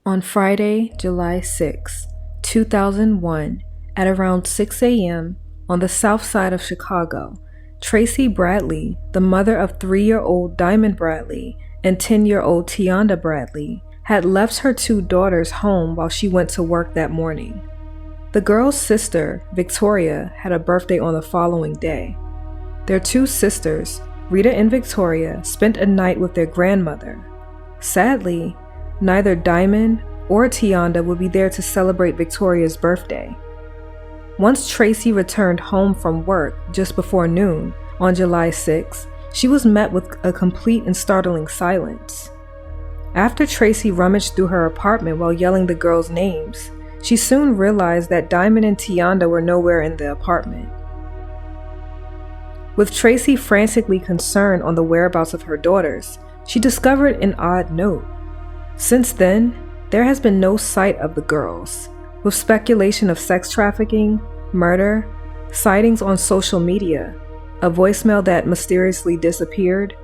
On Friday, July 6, 2001, at around 6 a.m. on the Southside of Chicago, Tracey Bradley, the mother of 3-year-old Jadyn Bradley and 10-year-old Tionda Bradley, had left her 2 daughters home while she went to work that morning. The girls' sister, Victoria, had a birthday on the following day. Their 2 sisters, Rita and Victoria, spent a night with their grandmother. Sadly, neither Jadyn or Tionda would be there to celebrate Victoria's birthday. Once Tracey returned home from work just before noon on July 6, she was met with a complete and startling silence. After Tracey rummaged through her apartment while yelling the girls' names, she soon realized that Jadyn and Tionda were nowhere in the apartment. With Tracey frantically concerned on the whereabouts of her daughters, she discovered an odd note. Since then, there has been no sight of the girls, with speculation of sex trafficking, murder, sightings on social media, a voicemail that mysteriously disappeared,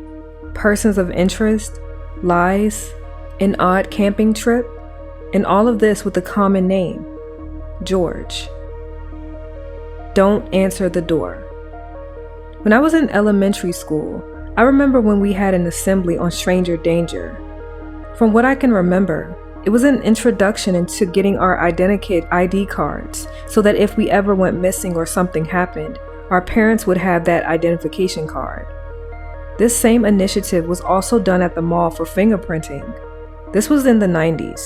persons of interest, lies, an odd camping trip, and all of this with a common name, George. Don't answer the door. When I was in elementary school, I remember when we had an assembly on stranger danger. From what I can remember, it was an introduction into getting our identikit ID cards so that if we ever went missing or something happened, our parents would have that identification card. This same initiative was also done at the mall for fingerprinting. This was in the 90s.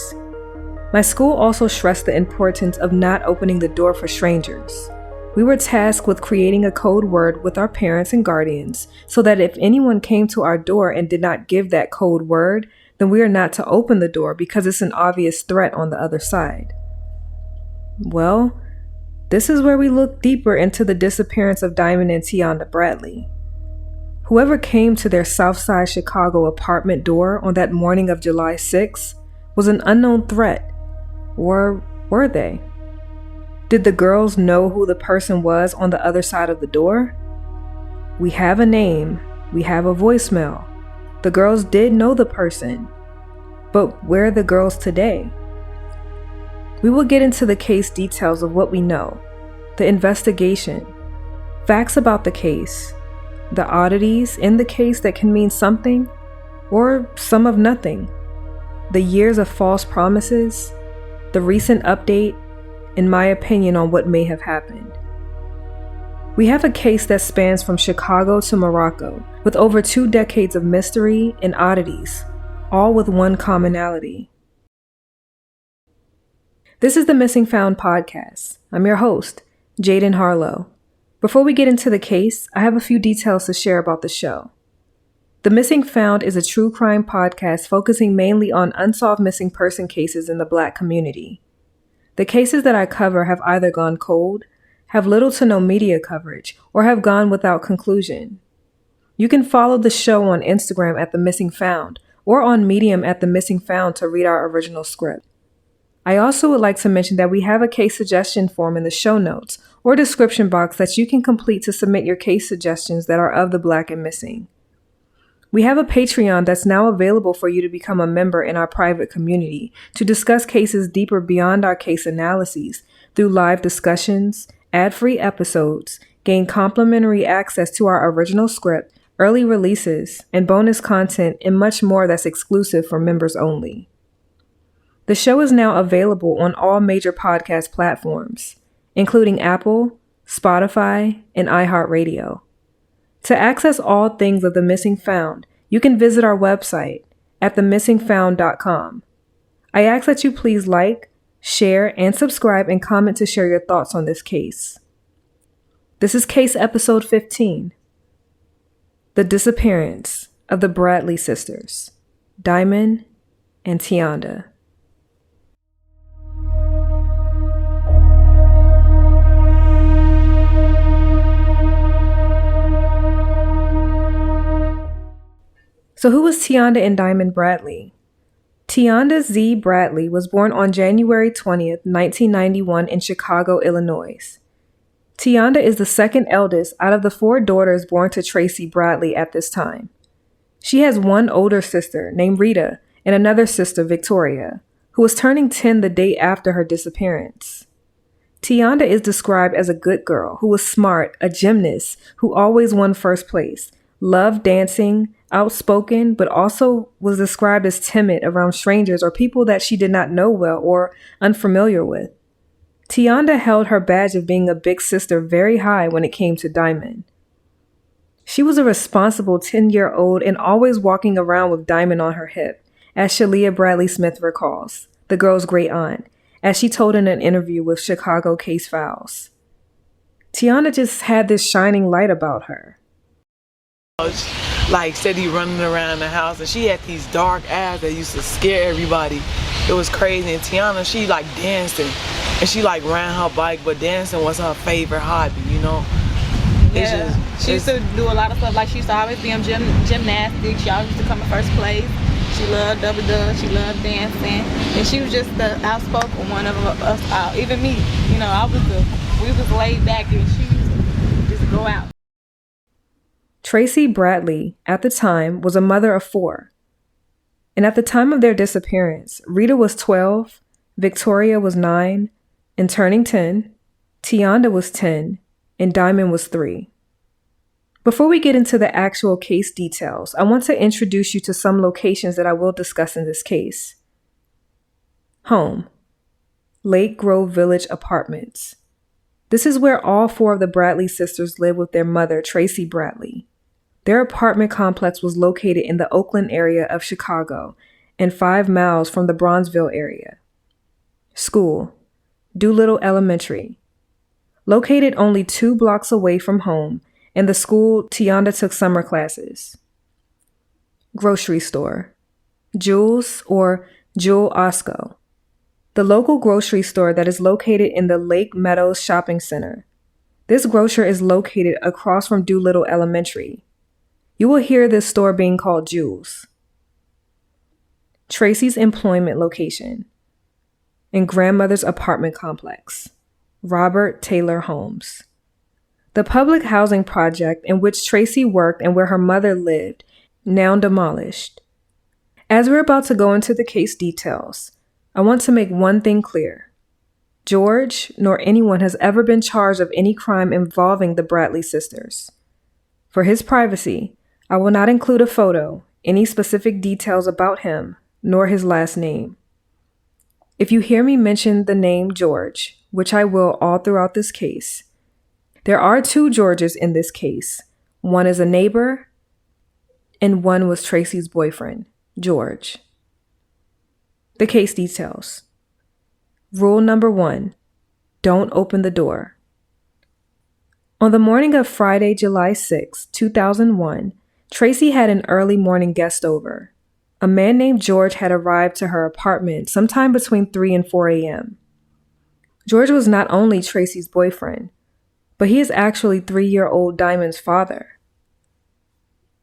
My school also stressed the importance of not opening the door for strangers. We were tasked with creating a code word with our parents and guardians so that if anyone came to our door and did not give that code word, then we are not to open the door because it's an obvious threat on the other side. Well, this is where we look deeper into the disappearance of Jadyn and Tionda Bradley. Whoever came to their Southside Chicago apartment door on that morning of July 6 was an unknown threat. Or were they? Did the girls know who the person was on the other side of the door? We have a name, we have a voicemail. The girls did know the person, but where are the girls today? We will get into the case details of what we know, the investigation, facts about the case, the oddities in the case that can mean something, or some of nothing, the years of false promises, the recent update, and my opinion on what may have happened. We have a case that spans from Chicago to Morocco, with over 2 decades of mystery and oddities, all with one commonality. This is the Missing Found podcast. I'm your host, Jadyn Harlow. Before we get into the case, I have a few details to share about the show. The Missing Found is a true crime podcast focusing mainly on unsolved missing person cases in the Black community. The cases that I cover have either gone cold, have little to no media coverage, or have gone without conclusion. You can follow the show on Instagram at The Missing Found or on Medium at The Missing Found to read our original script. I also would like to mention that we have a case suggestion form in the show notes or description box that you can complete to submit your case suggestions that are of the Black and missing. We have a Patreon that's now available for you to become a member in our private community to discuss cases deeper beyond our case analyses through live discussions, ad-free episodes, gain complimentary access to our original script, early releases, and bonus content, and much more that's exclusive for members only. The show is now available on all major podcast platforms, including Apple, Spotify, and iHeartRadio. To access all things of The Missing Found, you can visit our website at themissingfound.com. I ask that you please like, share, and subscribe and comment to share your thoughts on this case. This is case episode 15. The disappearance of the Bradley sisters, Jadyn and Tionda. So who was Tionda and Jadyn Bradley? Tionda Z. Bradley was born on January 20th, 1991 in Chicago, Illinois. Tionda is the second eldest out of the 4 daughters born to Tracey Bradley at this time. She has one older sister named Rita and another sister, Victoria, who was turning 10 the day after her disappearance. Tionda is described as a good girl who was smart, a gymnast who always won first place, loved dancing, outspoken, but also was described as timid around strangers or people that she did not know well or unfamiliar with. Tionda held her badge of being a big sister very high when it came to Diamond. She was a responsible 10-year-old and always walking around with Diamond on her hip, as Shalia Bradley Smith recalls, the girl's great aunt, as she told in an interview with Chicago Case Files. Tionda just had this shining light about her. Like steady running around the house, and she had these dark eyes that used to scare everybody. It was crazy. And Tionda, she like dancing, and she like ran her bike, but dancing was her favorite hobby, you know. Yeah, she used to do a lot of stuff. Like she used to always be in gymnastics. She always used to come in first place. She loved double dutch. She loved dancing, and she was just the outspoken one of us all. Even me, you know, we was laid back, and she used to just go out. Tracey Bradley, at the time, was a mother of 4. And at the time of their disappearance, Rita was 12, Victoria was 9 and turning 10, Tionda was 10, and Diamond was 3. Before we get into the actual case details, I want to introduce you to some locations that I will discuss in this case. Home. Lake Grove Village Apartments. This is where all 4 of the Bradley sisters live with their mother, Tracey Bradley. Their apartment complex was located in the Oakland area of Chicago and 5 miles from the Bronzeville area. School. Doolittle Elementary. Located only 2 blocks away from home, in the school Tionda took summer classes. Grocery store. Jewel's or Jewel Osco. The local grocery store that is located in the Lake Meadows Shopping Center. This grocer is located across from Doolittle Elementary. You will hear this store being called Jewel's. Tracey's employment location. In grandmother's apartment complex. Robert Taylor Homes. The public housing project in which Tracey worked and where her mother lived, now demolished. As we're about to go into the case details, I want to make one thing clear. George, nor anyone has ever been charged of any crime involving the Bradley sisters. For his privacy, I will not include a photo, any specific details about him, nor his last name. If you hear me mention the name George, which I will all throughout this case, there are 2 Georges in this case. One is a neighbor, and one was Tracey's boyfriend, George. The case details. Rule number 1, don't open the door. On the morning of Friday, July 6, 2001, Tracey had an early morning guest over. A man named George had arrived to her apartment sometime between 3 and 4 a.m. George was not only Tracey's boyfriend, but he is actually 3-year-old Diamond's father.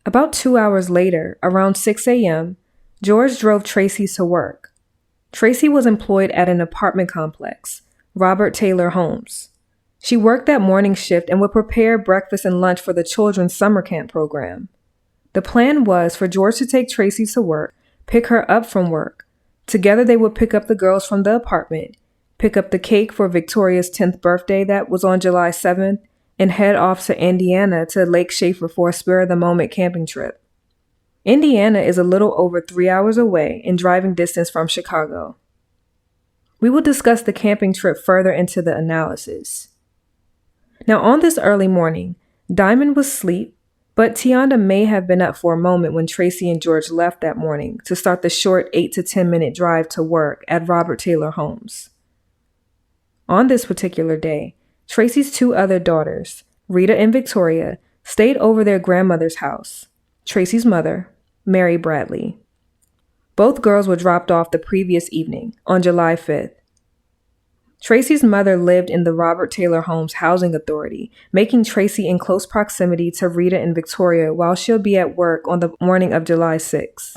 About 2 hours later, around 6 a.m., George drove Tracey to work. Tracey was employed at an apartment complex, Robert Taylor Homes. She worked that morning shift and would prepare breakfast and lunch for the children's summer camp program. The plan was for George to take Tracey to work, pick her up from work. Together they would pick up the girls from the apartment, pick up the cake for Victoria's 10th birthday that was on July 7th, and head off to Indiana to Lake Schaefer for a spur-of-the-moment camping trip. Indiana is a little over 3 hours away in driving distance from Chicago. We will discuss the camping trip further into the analysis. Now on this early morning, Diamond was asleep, but Tionda may have been up for a moment when Tracey and George left that morning to start the short 8 to 10 minute drive to work at Robert Taylor Homes. On this particular day, Tracey's 2 other daughters, Rita and Victoria, stayed over their grandmother's house, Tracey's mother, Mary Bradley. Both girls were dropped off the previous evening, on July 5th. Tracey's mother lived in the Robert Taylor Homes Housing Authority, making Tracey in close proximity to Rita and Victoria while she'll be at work on the morning of July 6th.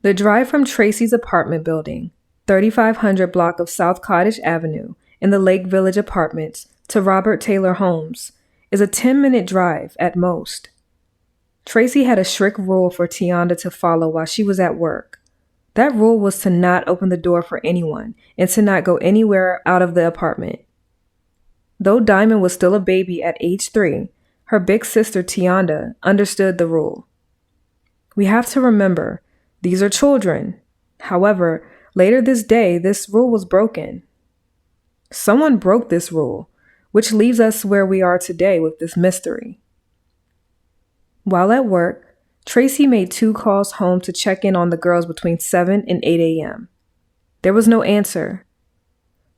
The drive from Tracey's apartment building, 3500 block of South Cottage Avenue, in the Lake Village Apartments, to Robert Taylor Homes, is a 10-minute drive at most. Tracey had a strict rule for Tionda to follow while she was at work. That rule was to not open the door for anyone and to not go anywhere out of the apartment. Though Diamond was still a baby at age 3, her big sister Tionda understood the rule. We have to remember, these are children. However, later this day, this rule was broken. Someone broke this rule, which leaves us where we are today with this mystery. While at work, Tracey made 2 calls home to check in on the girls between 7 and 8 a.m. There was no answer.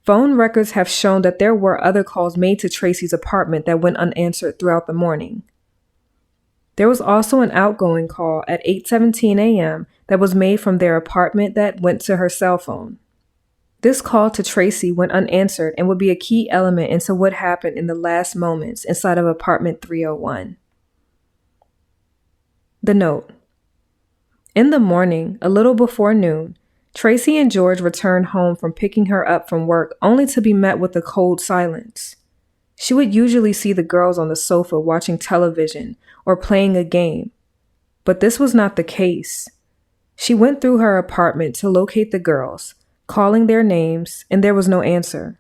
Phone records have shown that there were other calls made to Tracey's apartment that went unanswered throughout the morning. There was also an outgoing call at 8:17 a.m. that was made from their apartment that went to her cell phone. This call to Tracey went unanswered and would be a key element into what happened in the last moments inside of apartment 301. The note. In the morning, a little before noon, Tracey and George returned home from picking her up from work only to be met with a cold silence. She would usually see the girls on the sofa watching television or playing a game, but this was not the case. She went through her apartment to locate the girls, calling their names, and there was no answer.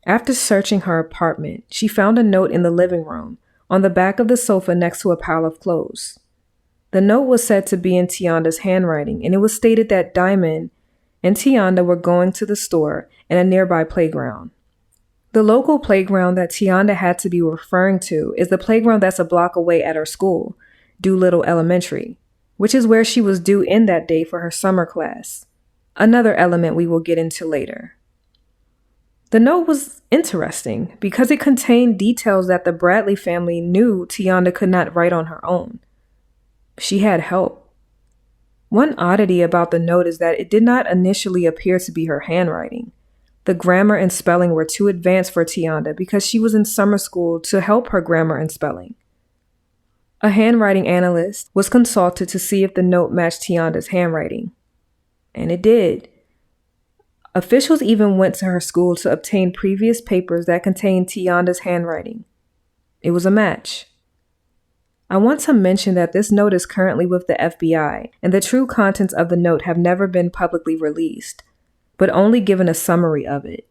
After searching her apartment, she found a note in the living room on the back of the sofa next to a pile of clothes. The note was said to be in Tionda's handwriting, and it was stated that Diamond and Tionda were going to the store and a nearby playground. The local playground that Tionda had to be referring to is the playground that's a block away at her school, Doolittle Elementary, which is where she was due in that day for her summer class. Another element we will get into later. The note was interesting because it contained details that the Bradley family knew Tionda could not write on her own. She had help. One oddity about the note is that it did not initially appear to be her handwriting. The grammar and spelling were too advanced for Tionda because she was in summer school to help her grammar and spelling. A handwriting analyst was consulted to see if the note matched Tionda's handwriting. And it did. Officials even went to her school to obtain previous papers that contained Tionda's handwriting. It was a match. I want to mention that this note is currently with the FBI, and the true contents of the note have never been publicly released, but only given a summary of it.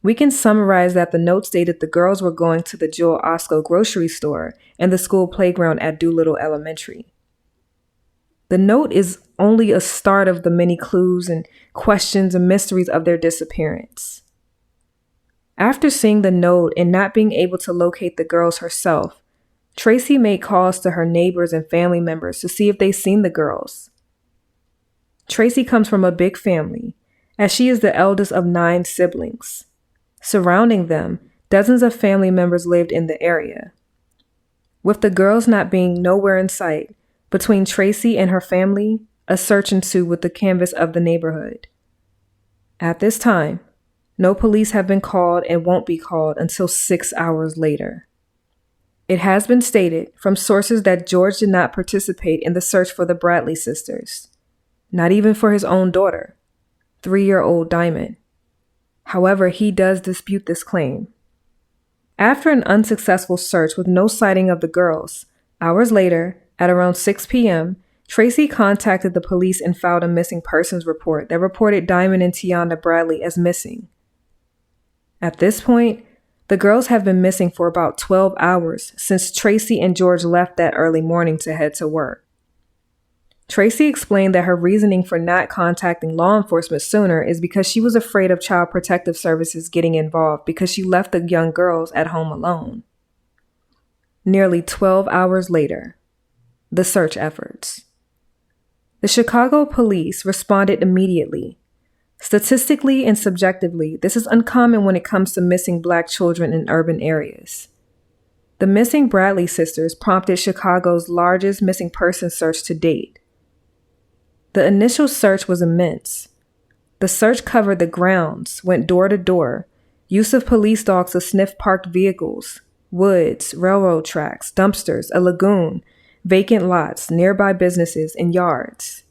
We can summarize that the note stated the girls were going to the Jewel Osco grocery store and the school playground at Doolittle Elementary. The note is only a start of the many clues and questions and mysteries of their disappearance. After seeing the note and not being able to locate the girls herself, Tracey made calls to her neighbors and family members to see if they'd seen the girls. Tracey comes from a big family, as she is the eldest of 9 siblings. Surrounding them, dozens of family members lived in the area. With the girls not being nowhere in sight, between Tracey and her family, a search ensued with the canvass of the neighborhood. At this time, no police have been called and won't be called until 6 hours later. It has been stated from sources that George did not participate in the search for the Bradley sisters, not even for his own daughter, 3-year-old Diamond. However, he does dispute this claim. After an unsuccessful search with no sighting of the girls, hours later, at around 6 p.m., Tracey contacted the police and filed a missing persons report that reported Diamond and Tionda Bradley as missing. At this point, the girls have been missing for about 12 hours since Tracey and George left that early morning to head to work. Tracey explained that her reasoning for not contacting law enforcement sooner is because she was afraid of Child Protective Services getting involved because she left the young girls at home alone. Nearly 12 hours later, the search efforts. The Chicago police responded immediately. Statistically and subjectively, this is uncommon when it comes to missing Black children in urban areas. The missing Bradley sisters prompted Chicago's largest missing person search to date. The initial search was immense. The search covered the grounds, went door to door, use of police dogs to sniff parked vehicles, woods, railroad tracks, dumpsters, a lagoon, vacant lots, nearby businesses, and yards.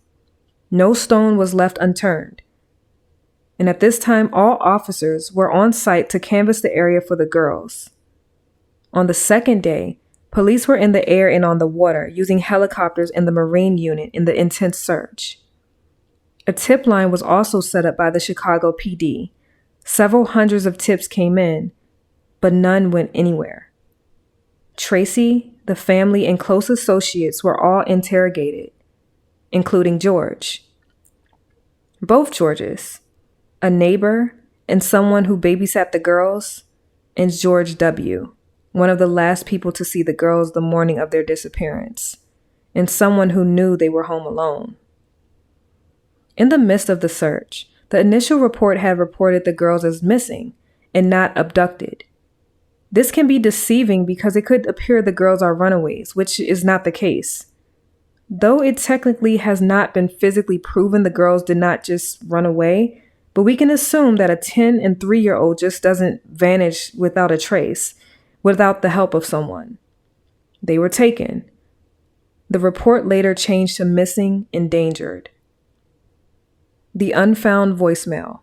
No stone was left unturned. And at this time, all officers were on site to canvass the area for the girls. On the second day, police were in the air and on the water, using helicopters and the Marine unit in the intense search. A tip line was also set up by the Chicago PD. Several hundreds of tips came in, but none went anywhere. Tracey, the family, and close associates were all interrogated, including George. Both Georges, a neighbor and someone who babysat the girls, and George W., one of the last people to see the girls the morning of their disappearance, and someone who knew they were home alone. In the midst of the search, the initial report had reported the girls as missing and not abducted. This can be deceiving because it could appear the girls are runaways, which is not the case. Though it technically has not been physically proven the girls did not just run away, but we can assume that a 10 and 3-year-old just doesn't vanish without a trace, without the help of someone. They were taken. The report later changed to missing, endangered. The Unfound voicemail.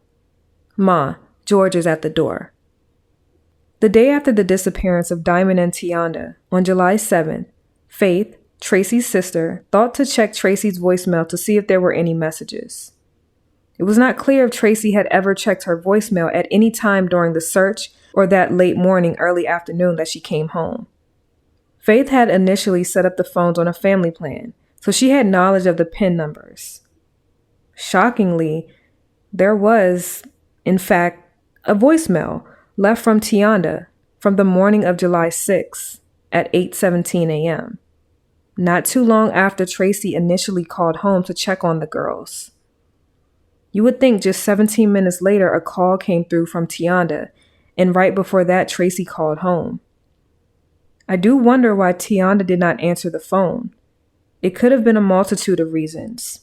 Ma, George is at the door. The day after the disappearance of Diamond and Tionda, on July 7th, Faith, Tracey's sister, thought to check Tracey's voicemail to see if there were any messages. It was not clear if Tracey had ever checked her voicemail at any time during the search or that late morning, early afternoon that she came home. Faith had initially set up the phones on a family plan, so she had knowledge of the PIN numbers. Shockingly, there was, in fact, a voicemail left from Tionda from the morning of July 6 at 8:17 a.m., not too long after Tracey initially called home to check on the girls. You would think just 17 minutes later a call came through from Tionda, and right before that Tracey called home. I do wonder why Tionda did not answer the phone. It could have been a multitude of reasons.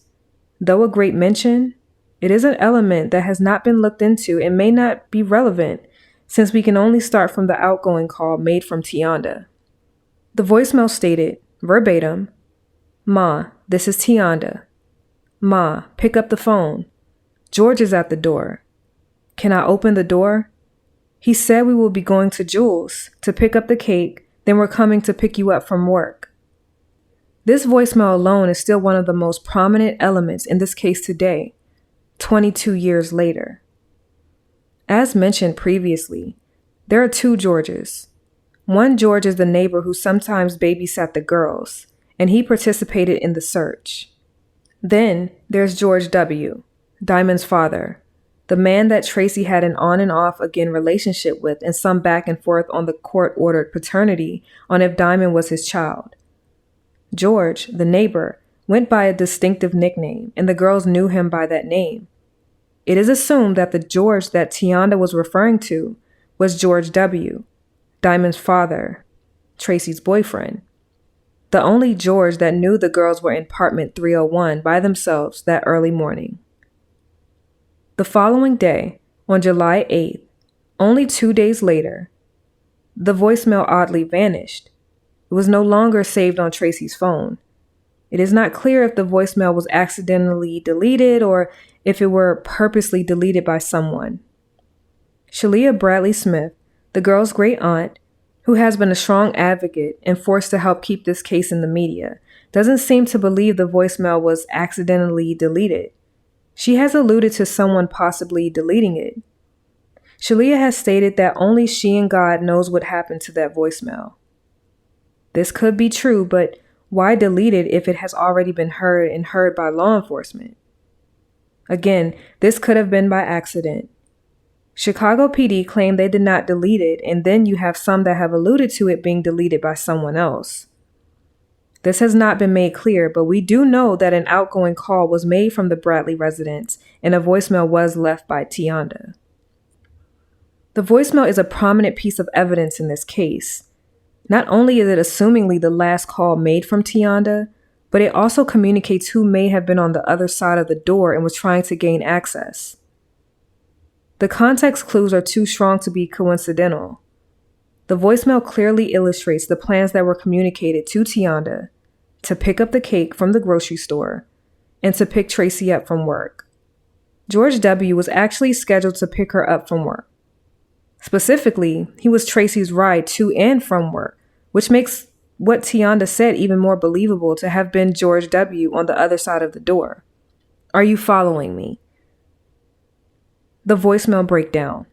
Though a great mention, it is an element that has not been looked into and may not be relevant since we can only start from the outgoing call made from Tionda. The voicemail stated, verbatim, "Ma, this is Tionda. Ma, pick up the phone. George is at the door. Can I open the door? He said we will be going to Jules to pick up the cake, then we're coming to pick you up from work." This voicemail alone is still one of the most prominent elements in this case today, 22 years later. As mentioned previously, there are two Georges. One George is the neighbor who sometimes babysat the girls, and he participated in the search. Then there's George W., Diamond's father, the man that Tracey had an on and off again relationship with and some back and forth on the court-ordered paternity on if Diamond was his child. George, the neighbor, went by a distinctive nickname, and the girls knew him by that name. It is assumed that the George that Tionda was referring to was George W., Diamond's father, Tracey's boyfriend. The only George that knew the girls were in apartment 301 by themselves that early morning. The following day, on July 8th, only 2 days later, the voicemail oddly vanished. It was no longer saved on Tracey's phone. It is not clear if the voicemail was accidentally deleted or if it were purposely deleted by someone. Tracey Bradley Smith, the girl's great aunt, who has been a strong advocate and forced to help keep this case in the media, doesn't seem to believe the voicemail was accidentally deleted. She has alluded to someone possibly deleting it. Shalia has stated that only she and God knows what happened to that voicemail. This could be true, but why delete it if it has already been heard by law enforcement? Again, this could have been by accident. Chicago PD claimed they did not delete it, and then you have some that have alluded to it being deleted by someone else. This has not been made clear, but we do know that an outgoing call was made from the Bradley residence, and a voicemail was left by Tionda. The voicemail is a prominent piece of evidence in this case. Not only is it assumingly the last call made from Tionda, but it also communicates who may have been on the other side of the door and was trying to gain access. The context clues are too strong to be coincidental. The voicemail clearly illustrates the plans that were communicated to Tionda to pick up the cake from the grocery store and to pick Tracey up from work. George W. was actually scheduled to pick her up from work. Specifically, he was Tracey's ride to and from work, which makes what Tionda said even more believable to have been George W. on the other side of the door. Are you following me? The voicemail breakdown.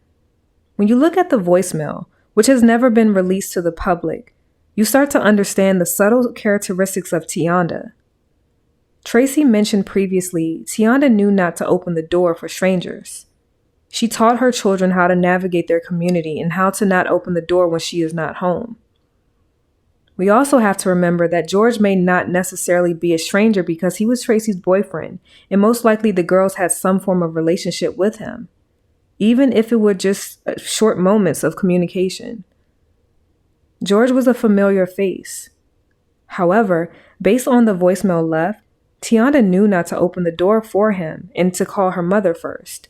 When you look at the voicemail, which has never been released to the public, you start to understand the subtle characteristics of Tionda. Tracey mentioned previously, Tionda knew not to open the door for strangers. She taught her children how to navigate their community and how to not open the door when she is not home. We also have to remember that George may not necessarily be a stranger because he was Tracey's boyfriend, and most likely the girls had some form of relationship with him, even if it were just short moments of communication. George was a familiar face. However, based on the voicemail left, Tionda knew not to open the door for him and to call her mother first.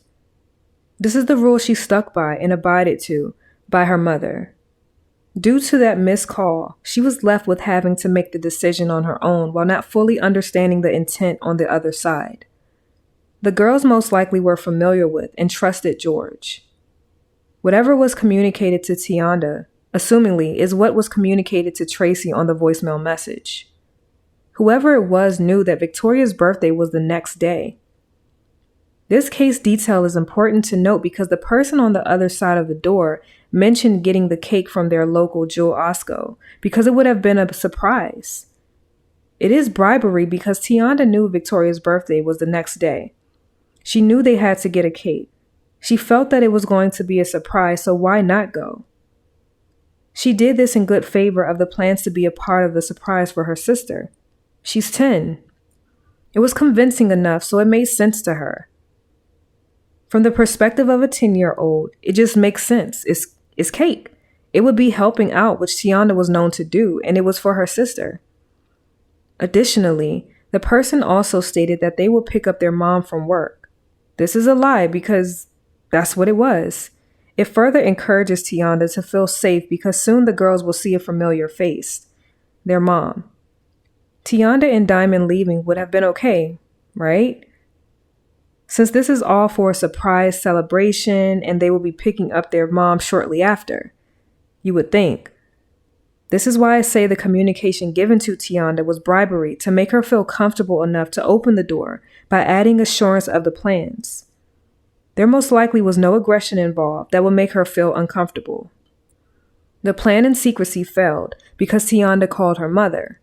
This is the rule she stuck by and abided to by her mother. Due to that missed call, she was left with having to make the decision on her own while not fully understanding the intent on the other side. The girls most likely were familiar with and trusted George. Whatever was communicated to Tionda, assumingly, is what was communicated to Tracey on the voicemail message. Whoever it was knew that Victoria's birthday was the next day. This case detail is important to note because the person on the other side of the door mentioned getting the cake from their local Jewel Osco because it would have been a surprise. It is bribery because Tionda knew Victoria's birthday was the next day. She knew they had to get a cake. She felt that it was going to be a surprise, so why not go? She did this in good favor of the plans to be a part of the surprise for her sister. She's 10. It was convincing enough, so it made sense to her. From the perspective of a 10-year-old, it just makes sense. It's cake. It would be helping out, which Tionda was known to do, and it was for her sister. Additionally, the person also stated that they would pick up their mom from work. This is a lie because that's what it was. It further encourages Tionda to feel safe because soon the girls will see a familiar face, their mom. Tionda and Diamond leaving would have been okay, right? Since this is all for a surprise celebration and they will be picking up their mom shortly after, you would think. This is why I say the communication given to Tionda was bribery to make her feel comfortable enough to open the door by adding assurance of the plans. There most likely was no aggression involved that would make her feel uncomfortable. The plan in secrecy failed because Tionda called her mother.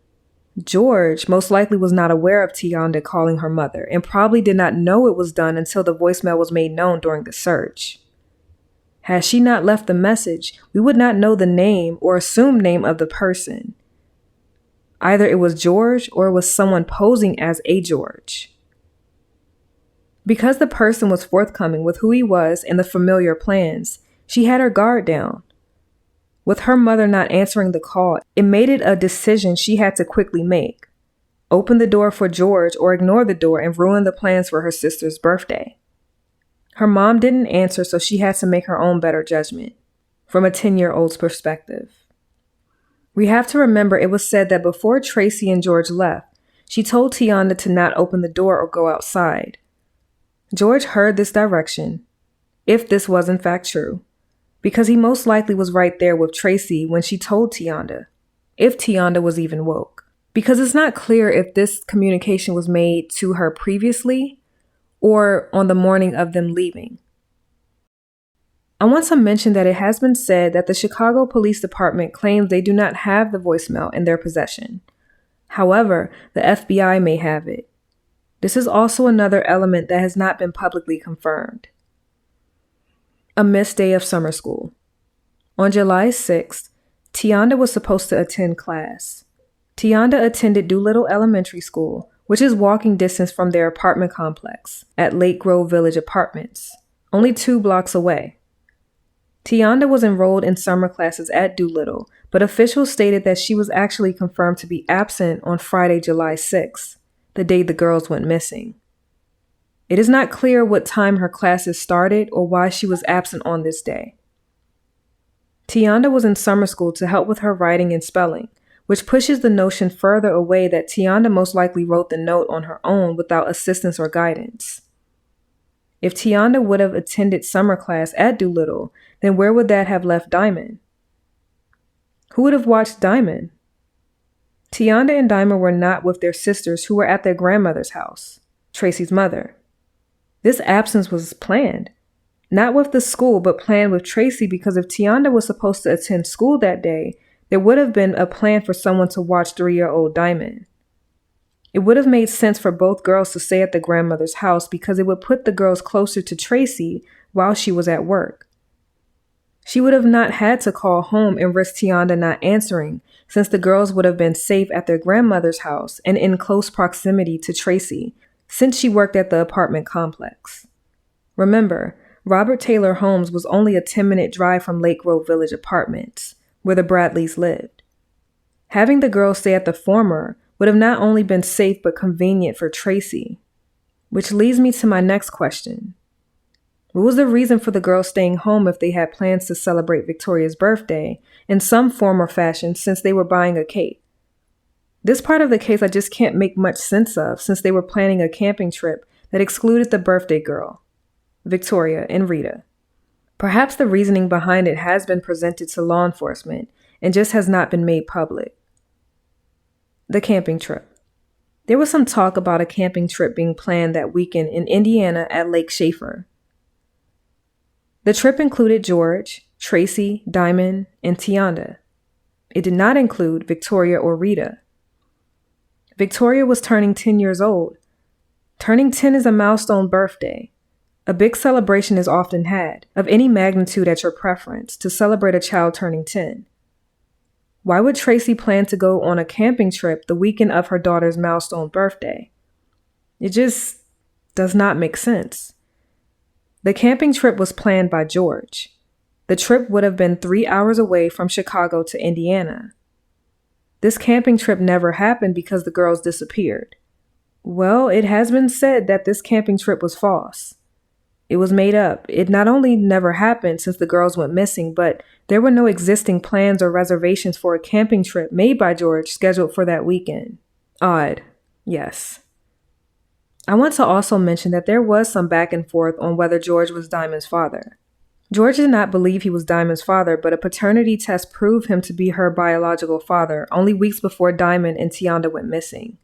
George most likely was not aware of Tionda calling her mother and probably did not know it was done until the voicemail was made known during the search. Had she not left the message, we would not know the name or assumed name of the person. Either it was George or it was someone posing as a George. Because the person was forthcoming with who he was and the familiar plans, she had her guard down. With her mother not answering the call, it made it a decision she had to quickly make. Open the door for George or ignore the door and ruin the plans for her sister's birthday. Her mom didn't answer, so she had to make her own better judgment, from a 10-year-old's perspective. We have to remember it was said that before Tracey and George left, she told Tionda to not open the door or go outside. George heard this direction, if this was in fact true, because he most likely was right there with Tracey when she told Tionda, if Tionda was even woke. Because it's not clear if this communication was made to her previously or on the morning of them leaving. I want to mention that it has been said that the Chicago Police Department claims they do not have the voicemail in their possession. However, the FBI may have it. This is also another element that has not been publicly confirmed. A missed day of summer school. On July 6th, Tionda was supposed to attend class. Tionda attended Doolittle Elementary School, which is walking distance from their apartment complex at Lake Grove Village Apartments, only 2 blocks away. Tionda was enrolled in summer classes at Doolittle, but officials stated that she was actually confirmed to be absent on Friday, July 6th, the day the girls went missing. It is not clear what time her classes started or why she was absent on this day. Tionda was in summer school to help with her writing and spelling, which pushes the notion further away that Tionda most likely wrote the note on her own without assistance or guidance. If Tionda would have attended summer class at Doolittle, then where would that have left Diamond? Who would have watched Diamond? Tionda and Diamond were not with their sisters who were at their grandmother's house. Tracey's mother. This absence was planned. Not with the school, but planned with Tracey, because if Tionda was supposed to attend school that day, there would have been a plan for someone to watch 3-year-old Diamond. It would have made sense for both girls to stay at the grandmother's house because it would put the girls closer to Tracey while she was at work. She would have not had to call home and risk Tionda not answering, since the girls would have been safe at their grandmother's house and in close proximity to Tracey, since she worked at the apartment complex. Remember, Robert Taylor Homes was only a 10-minute drive from Lake Grove Village Apartments, where the Bradleys lived. Having the girls stay at the former would have not only been safe but convenient for Tracey. Which leads me to my next question. What was the reason for the girls staying home if they had plans to celebrate Victoria's birthday in some form or fashion, since they were buying a cake? This part of the case I just can't make much sense of, since they were planning a camping trip that excluded the birthday girl, Victoria and Rita. Perhaps the reasoning behind it has been presented to law enforcement and just has not been made public. The camping trip. There was some talk about a camping trip being planned that weekend in Indiana at Lake Schaefer. The trip included George, Tracey, Diamond, and Tionda. It did not include Victoria or Rita. Victoria was turning 10 years old. Turning 10 is a milestone birthday. A big celebration is often had, of any magnitude at your preference, to celebrate a child turning 10. Why would Tracey plan to go on a camping trip the weekend of her daughter's milestone birthday? It just does not make sense. The camping trip was planned by George. The trip would have been 3 hours away from Chicago to Indiana. This camping trip never happened because the girls disappeared. Well, it has been said that this camping trip was false. It was made up. It not only never happened since the girls went missing, but there were no existing plans or reservations for a camping trip made by George scheduled for that weekend. Odd, yes. I want to also mention that there was some back and forth on whether George was Diamond's father. George did not believe he was Diamond's father, but a paternity test proved him to be her biological father only weeks before Diamond and Tionda went missing.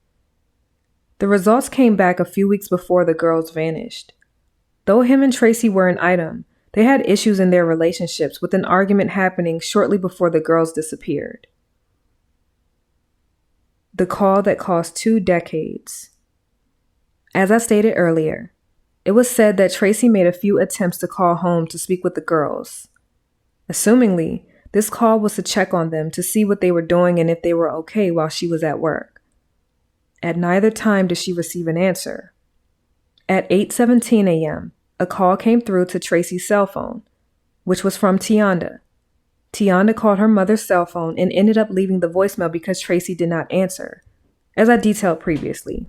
The results came back a few weeks before the girls vanished. Though him and Tracey were an item, they had issues in their relationships, with an argument happening shortly before the girls disappeared. The call that cost 2 decades. As I stated earlier, it was said that Tracey made a few attempts to call home to speak with the girls. Assumingly, this call was to check on them to see what they were doing and if they were okay while she was at work. At neither time did she receive an answer. At 8:17 a.m., a call came through to Tracey's cell phone, which was from Tionda. Tionda called her mother's cell phone and ended up leaving the voicemail because Tracey did not answer, as I detailed previously.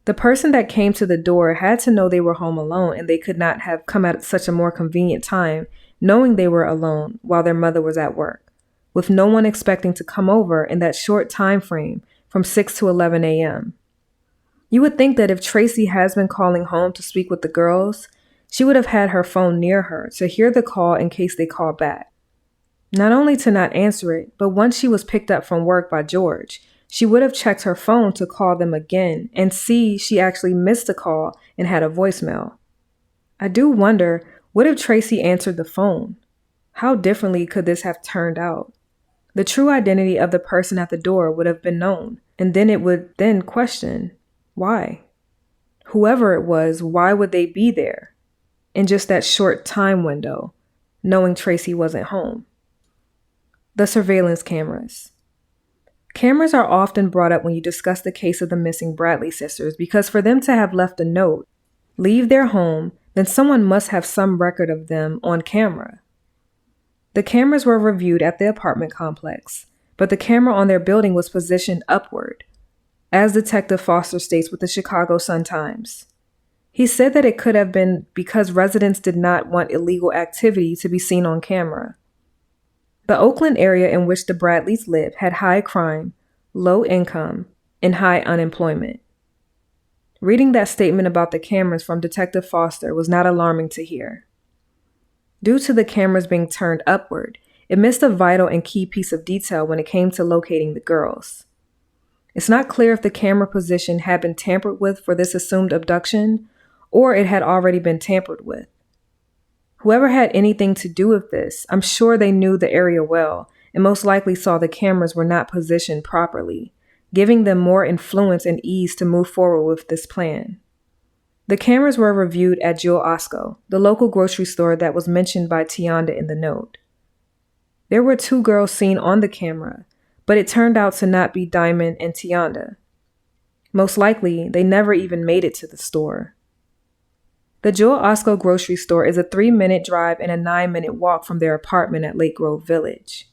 The person that came to the door had to know they were home alone, and they could not have come at such a more convenient time, knowing they were alone while their mother was at work, with no one expecting to come over in that short time frame from 6 to 11 a.m. You would think that if Tracey has been calling home to speak with the girls, she would have had her phone near her to hear the call in case they called back. Not only to not answer it, but once she was picked up from work by George, she would have checked her phone to call them again and see she actually missed a call and had a voicemail. I do wonder, what if Tracey answered the phone? How differently could this have turned out? The true identity of the person at the door would have been known, and then it would then question, why? Whoever it was, why would they be there? In just that short time window, knowing Tracey wasn't home. The surveillance cameras. Cameras are often brought up when you discuss the case of the missing Bradley sisters because for them to have left a note, leave their home, then someone must have some record of them on camera. The cameras were reviewed at the apartment complex, but the camera on their building was positioned upward, as Detective Foster states with the Chicago Sun-Times. He said that it could have been because residents did not want illegal activity to be seen on camera. The Oakland area in which the Bradleys lived had high crime, low income, and high unemployment. Reading that statement about the cameras from Detective Foster was not alarming to hear. Due to the cameras being turned upward, it missed a vital and key piece of detail when it came to locating the girls. It's not clear if the camera position had been tampered with for this assumed abduction, or it had already been tampered with. Whoever had anything to do with this, I'm sure they knew the area well and most likely saw the cameras were not positioned properly, giving them more influence and ease to move forward with this plan. The cameras were reviewed at Jewel Osco, the local grocery store that was mentioned by Tionda in the note. There were 2 girls seen on the camera, but it turned out to not be Diamond and Tionda. Most likely, they never even made it to the store. The Jewel Osco grocery store is a 3-minute drive and a 9-minute walk from their apartment at Lake Grove Village.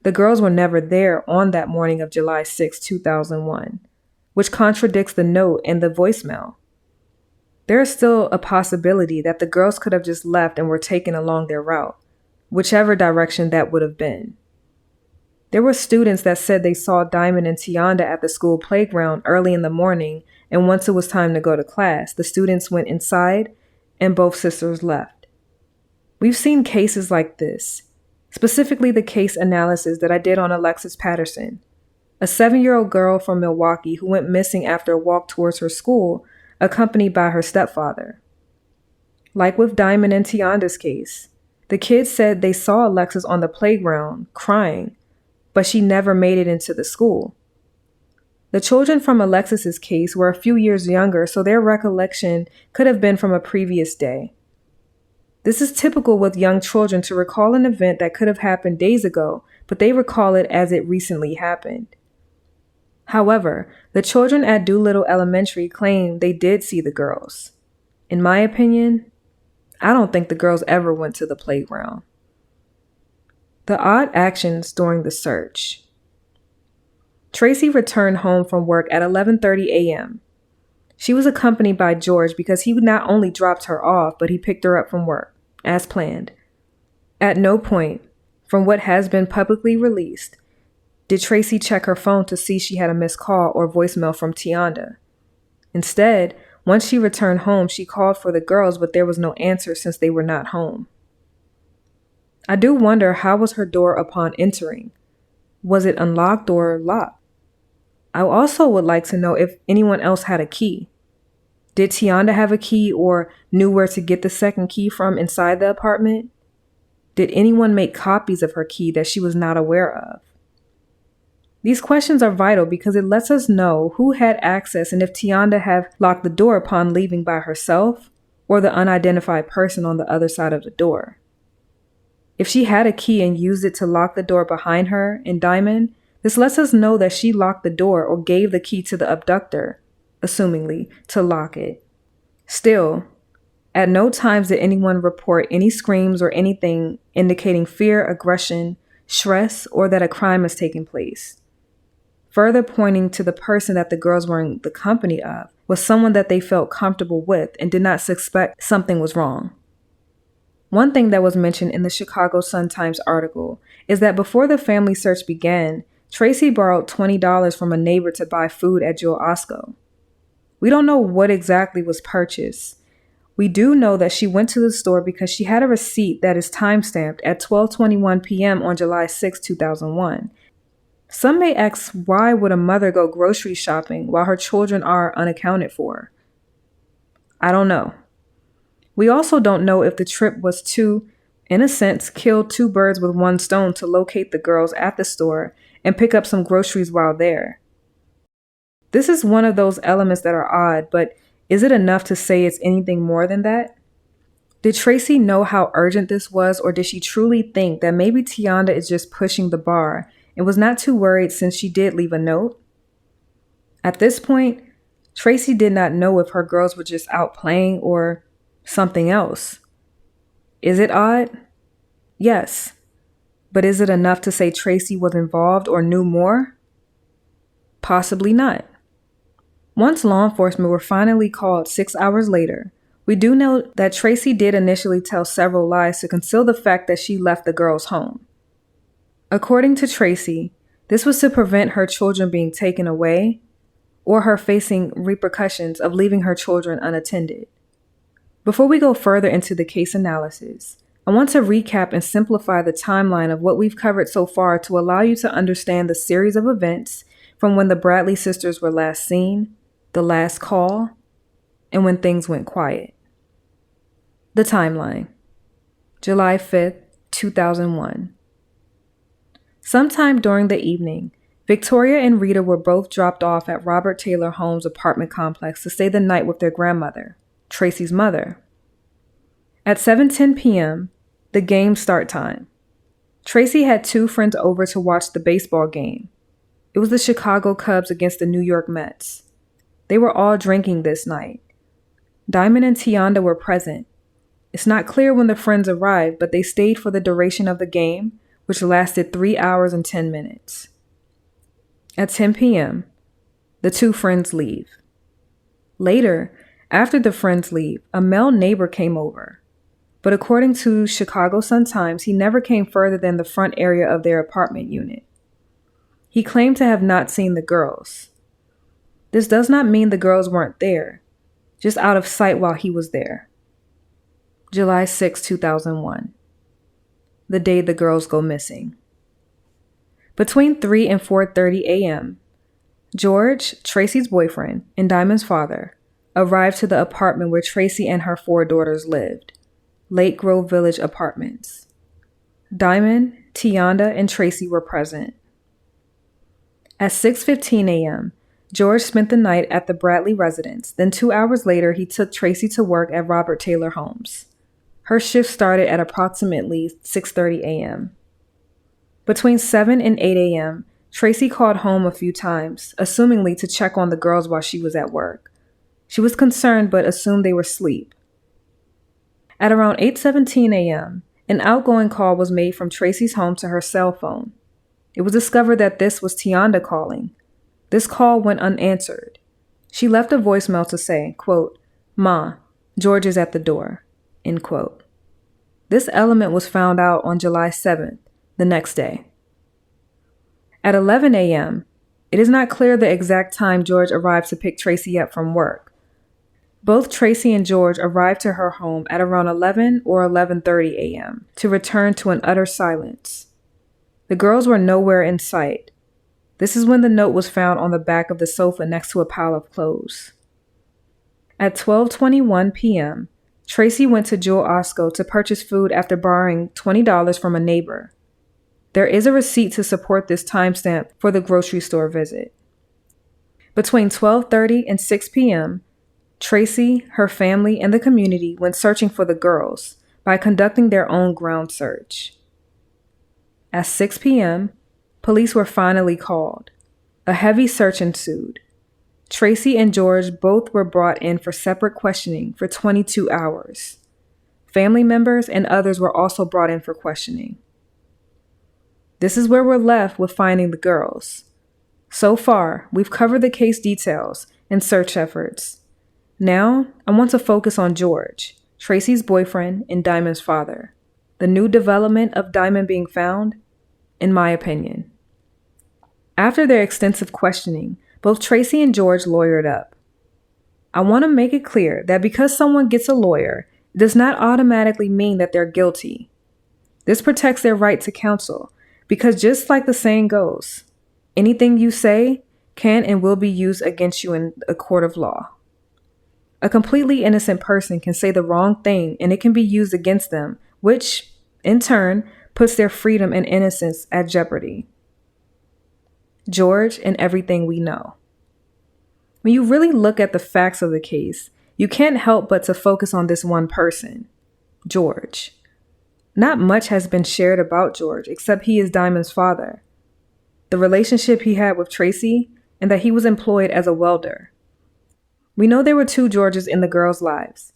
The girls were never there on that morning of July 6, 2001, which contradicts the note and the voicemail. There is still a possibility that the girls could have just left and were taken along their route, whichever direction that would have been. There were students that said they saw Diamond and Tionda at the school playground early in the morning, and once it was time to go to class, the students went inside and both sisters left. We've seen cases like this, specifically the case analysis that I did on Alexis Patterson, a 7-year-old girl from Milwaukee who went missing after a walk towards her school, accompanied by her stepfather. Like with Diamond and Tionda's case, the kids said they saw Alexis on the playground crying, but she never made it into the school. The children from Alexis's case were a few years younger, so their recollection could have been from a previous day. This is typical with young children to recall an event that could have happened days ago, but they recall it as it recently happened. However, the children at Doolittle Elementary claim they did see the girls. In my opinion, I don't think the girls ever went to the playground. The odd actions during the search. Tracey returned home from work at 11:30 a.m. She was accompanied by George because he not only dropped her off, but he picked her up from work, as planned. At no point, from what has been publicly released, did Tracey check her phone to see she had a missed call or voicemail from Tionda. Instead, once she returned home, she called for the girls, but there was no answer since they were not home. I do wonder, how was her door upon entering? Was it unlocked or locked? I also would like to know if anyone else had a key. Did Tionda have a key or knew where to get the second key from inside the apartment? Did anyone make copies of her key that she was not aware of? These questions are vital because it lets us know who had access and if Tionda had locked the door upon leaving by herself or the unidentified person on the other side of the door. If she had a key and used it to lock the door behind her and Diamond, this lets us know that she locked the door or gave the key to the abductor, assumingly, to lock it. Still, at no times did anyone report any screams or anything indicating fear, aggression, stress, or that a crime has taken place. Further pointing to the person that the girls were in the company of was someone that they felt comfortable with and did not suspect something was wrong. One thing that was mentioned in the Chicago Sun-Times article is that before the family search began, Tracey borrowed $20 from a neighbor to buy food at Jewel Osco. We don't know what exactly was purchased. We do know that she went to the store because she had a receipt that is timestamped at 12:21 p.m. on July 6, 2001. Some may ask, why would a mother go grocery shopping while her children are unaccounted for? I don't know. We also don't know if the trip was to, in a sense, kill 2 birds with 1 stone to locate the girls at the store and pick up some groceries while there. This is one of those elements that are odd, but is it enough to say it's anything more than that? Did Tracey know how urgent this was, or did she truly think that maybe Tionda is just pushing the bar and was not too worried since she did leave a note? At this point, Tracey did not know if her girls were just out playing or something else. Is it odd? Yes. But is it enough to say Tracey was involved or knew more? Possibly not. Once law enforcement were finally called 6 hours later, we do know that Tracey did initially tell several lies to conceal the fact that she left the girls home. According to Tracey, this was to prevent her children being taken away or her facing repercussions of leaving her children unattended. Before we go further into the case analysis, I want to recap and simplify the timeline of what we've covered so far to allow you to understand the series of events from when the Bradley sisters were last seen, the last call, and when things went quiet. The timeline. July 5th, 2001. Sometime during the evening, Victoria and Rita were both dropped off at Robert Taylor Home's apartment complex to stay the night with their grandmother, Tracey's mother. At 7:10 p.m., the game start time. Tracey had two friends over to watch the baseball game. It was the Chicago Cubs against the New York Mets. They were all drinking this night. Diamond and Tionda were present. It's not clear when the friends arrived, but they stayed for the duration of the game, which lasted 3 hours and 10 minutes. At 10 p.m., the two friends leave. Later, after the friends leave, a male neighbor came over. But according to Chicago Sun-Times, he never came further than the front area of their apartment unit. He claimed to have not seen the girls. This does not mean the girls weren't there, just out of sight while he was there. July 6, 2001. The day the girls go missing. Between 3 and 4:30 a.m., George, Tracey's boyfriend, and Diamond's father arrived to the apartment where Tracey and her 4 daughters lived, Lake Grove Village Apartments. Diamond, Tionda, and Tracey were present. At 6:15 a.m., George spent the night at the Bradley residence. Then 2 hours later, he took Tracey to work at Robert Taylor Homes. Her shift started at approximately 6:30 a.m. Between 7 and 8 a.m., Tracey called home a few times, assumingly to check on the girls while she was at work. She was concerned but assumed they were asleep. At around 8:17 a.m., an outgoing call was made from Tracey's home to her cell phone. It was discovered that this was Tionda calling. This call went unanswered. She left a voicemail to say, quote, "Ma, George is at the door," end quote. This element was found out on July 7th, the next day. At 11 a.m., it is not clear the exact time George arrived to pick Tracey up from work. Both Tracey and George arrived to her home at around 11 or 11:30 a.m. to return to an utter silence. The girls were nowhere in sight. This is when the note was found on the back of the sofa next to a pile of clothes. At 12:21 p.m., Tracey went to Jewel Osco to purchase food after borrowing $20 from a neighbor. There is a receipt to support this timestamp for the grocery store visit. Between 12:30 and 6 p.m., Tracey, her family, and the community went searching for the girls by conducting their own ground search. At 6 p.m., police were finally called. A heavy search ensued. Tracey and George both were brought in for separate questioning for 22 hours. Family members and others were also brought in for questioning. This is where we're left with finding the girls. So far, we've covered the case details and search efforts. Now, I want to focus on George, Tracey's boyfriend and Diamond's father. The new development of Diamond being found, in my opinion. After their extensive questioning, both Tracey and George lawyered up. I want to make it clear that because someone gets a lawyer, it does not automatically mean that they're guilty. This protects their right to counsel, because just like the saying goes, anything you say can and will be used against you in a court of law. A completely innocent person can say the wrong thing and it can be used against them, which, in turn, puts their freedom and innocence at jeopardy. George and everything we know. When you really look at the facts of the case, you can't help but to focus on this one person, George. Not much has been shared about George except he is Diamond's father, the relationship he had with Tracey, and that he was employed as a welder. We know there were 2 Georges in the girls' lives,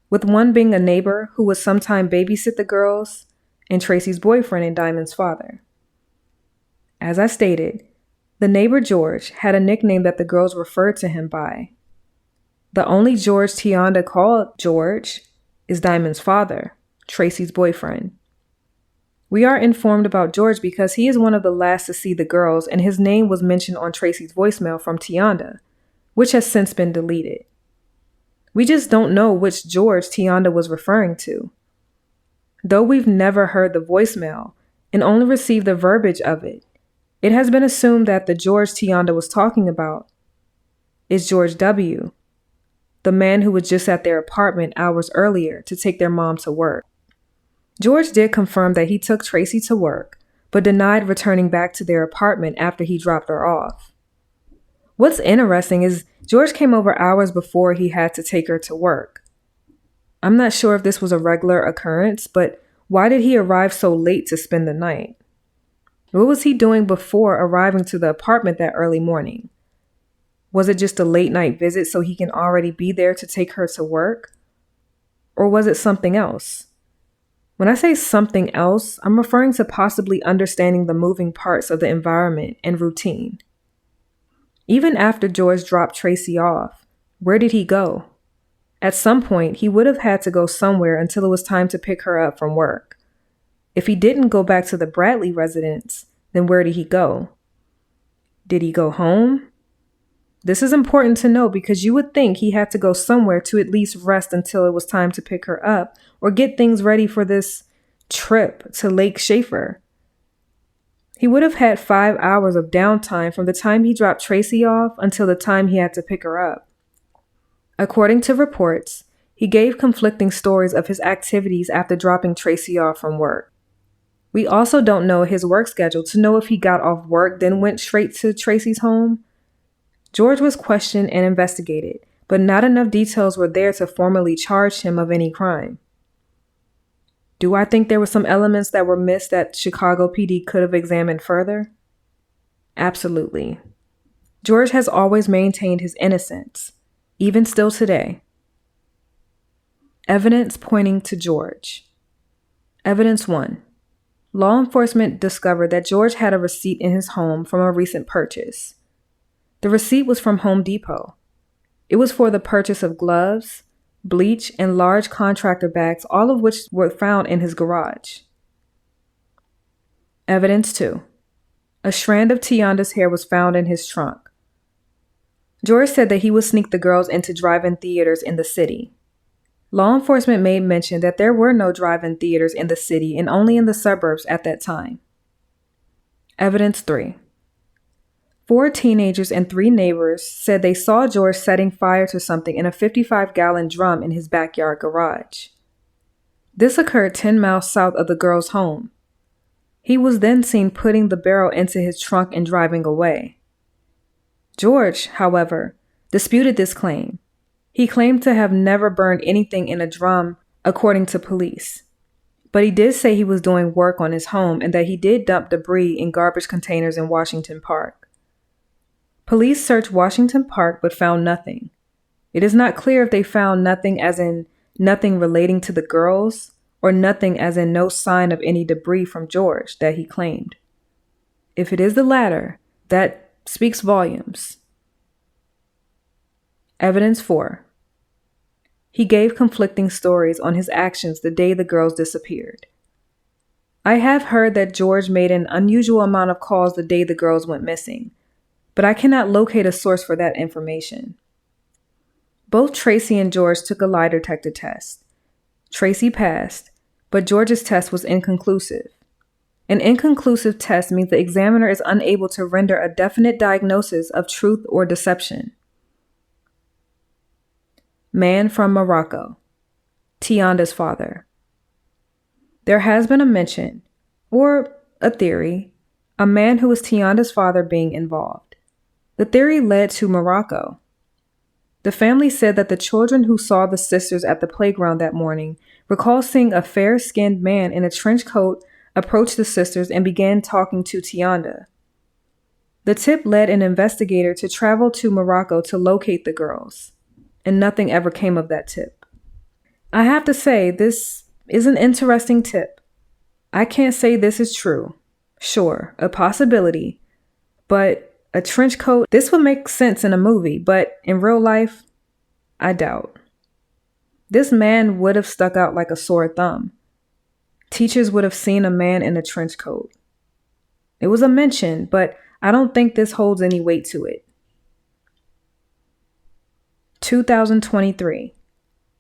with one being a neighbor who would sometime babysit the girls, and Tracey's boyfriend and Diamond's father. As I stated, the neighbor George had a nickname that the girls referred to him by. The only George Tionda called George is Diamond's father, Tracey's boyfriend. We are informed about George because he is one of the last to see the girls, and his name was mentioned on Tracey's voicemail from Tionda, which has since been deleted. We just don't know which George Tionda was referring to. Though we've never heard the voicemail and only received the verbiage of it, It has been assumed that the George Tionda was talking about is George W., the man who was just at their apartment hours earlier to take their mom to work. George did confirm that he took Tracey to work, but denied returning back to their apartment after he dropped her off. What's interesting is George came over hours before he had to take her to work. I'm not sure if this was a regular occurrence, but why did he arrive so late to spend the night? What was he doing before arriving to the apartment that early morning? Was it just a late night visit so he can already be there to take her to work? Or was it something else? When I say something else, I'm referring to possibly understanding the moving parts of the environment and routine. Even after George dropped Tracey off, where did he go? At some point, he would have had to go somewhere until it was time to pick her up from work. If he didn't go back to the Bradley residence, then where did he go? Did he go home? This is important to know because you would think he had to go somewhere to at least rest until it was time to pick her up or get things ready for this trip to Lake Schaefer. He would have had 5 hours of downtime from the time he dropped Tracey off until the time he had to pick her up. According to reports, he gave conflicting stories of his activities after dropping Tracey off from work. We also don't know his work schedule to know if he got off work then went straight to Tracey's home. George was questioned and investigated, but not enough details were there to formally charge him of any crime. Do I think there were some elements that were missed that Chicago PD could have examined further? Absolutely. George has always maintained his innocence, even still today. Evidence pointing to George. Evidence 1. Law enforcement discovered that George had a receipt in his home from a recent purchase. The receipt was from Home Depot. It was for the purchase of gloves, bleach, and large contractor bags, all of which were found in his garage. Evidence 2. A strand of Tionda's hair was found in his trunk. George said that he would sneak the girls into drive-in theaters in the city. Law enforcement made mention that there were no drive-in theaters in the city and only in the suburbs at that time. Evidence 3. 4 teenagers and 3 neighbors said they saw George setting fire to something in a 55-gallon drum in his backyard garage. This occurred 10 miles south of the girl's home. He was then seen putting the barrel into his trunk and driving away. George, however, disputed this claim. He claimed to have never burned anything in a drum, according to police. But he did say he was doing work on his home and that he did dump debris in garbage containers in Washington Park. Police searched Washington Park but found nothing. It is not clear if they found nothing as in nothing relating to the girls or nothing as in no sign of any debris from George that he claimed. If it is the latter, that speaks volumes. Evidence 4. He gave conflicting stories on his actions the day the girls disappeared. I have heard that George made an unusual amount of calls the day the girls went missing, but I cannot locate a source for that information. Both Tracey and George took a lie detector test. Tracey passed, but George's test was inconclusive. An inconclusive test means the examiner is unable to render a definite diagnosis of truth or deception. Man from Morocco. Tionda's father. There has been a mention, or a theory, a man who was Tionda's father being involved. The theory led to Morocco. The family said that the children who saw the sisters at the playground that morning recall seeing a fair-skinned man in a trench coat approach the sisters and began talking to Tionda. The tip led an investigator to travel to Morocco to locate the girls, and nothing ever came of that tip. I have to say, this is an interesting tip. I can't say this is true. Sure, a possibility, but a trench coat, this would make sense in a movie, but in real life, I doubt. This man would have stuck out like a sore thumb. Teachers would have seen a man in a trench coat. It was a mention, but I don't think this holds any weight to it. 2023.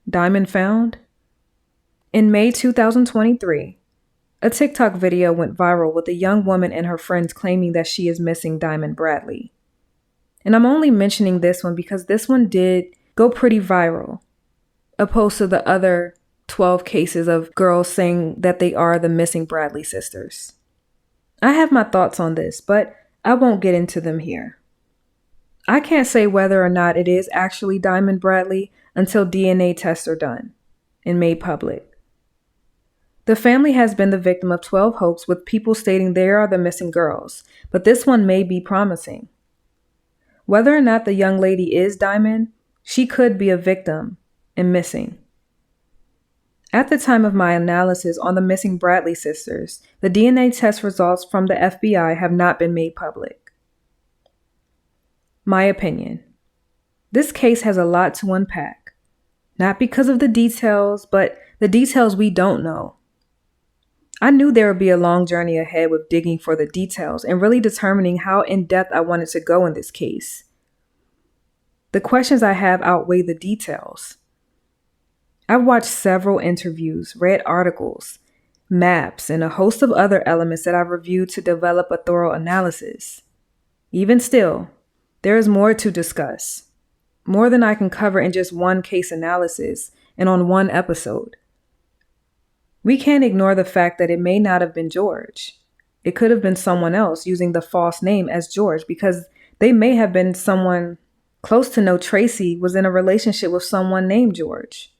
Diamond found? In May 2023, A TikTok video went viral with a young woman and her friends claiming that she is missing Jadyn Bradley. And I'm only mentioning this one because this one did go pretty viral, opposed to the other 12 cases of girls saying that they are the missing Bradley sisters. I have my thoughts on this, but I won't get into them here. I can't say whether or not it is actually Jadyn Bradley until DNA tests are done and made public. The family has been the victim of 12 hoaxes with people stating they are the missing girls, but this one may be promising. Whether or not the young lady is Jadyn, she could be a victim and missing. At the time of my analysis on the missing Bradley sisters, the DNA test results from the FBI have not been made public. My opinion. This case has a lot to unpack. Not because of the details, but the details we don't know. I knew there would be a long journey ahead with digging for the details and really determining how in-depth I wanted to go in this case. The questions I have outweigh the details. I've watched several interviews, read articles, maps, and a host of other elements that I've reviewed to develop a thorough analysis. Even still, there is more to discuss, more than I can cover in just one case analysis and on one episode. We can't ignore the fact that it may not have been George. It could have been someone else using the false name as George because they may have been someone close to know Tracey was in a relationship with someone named George.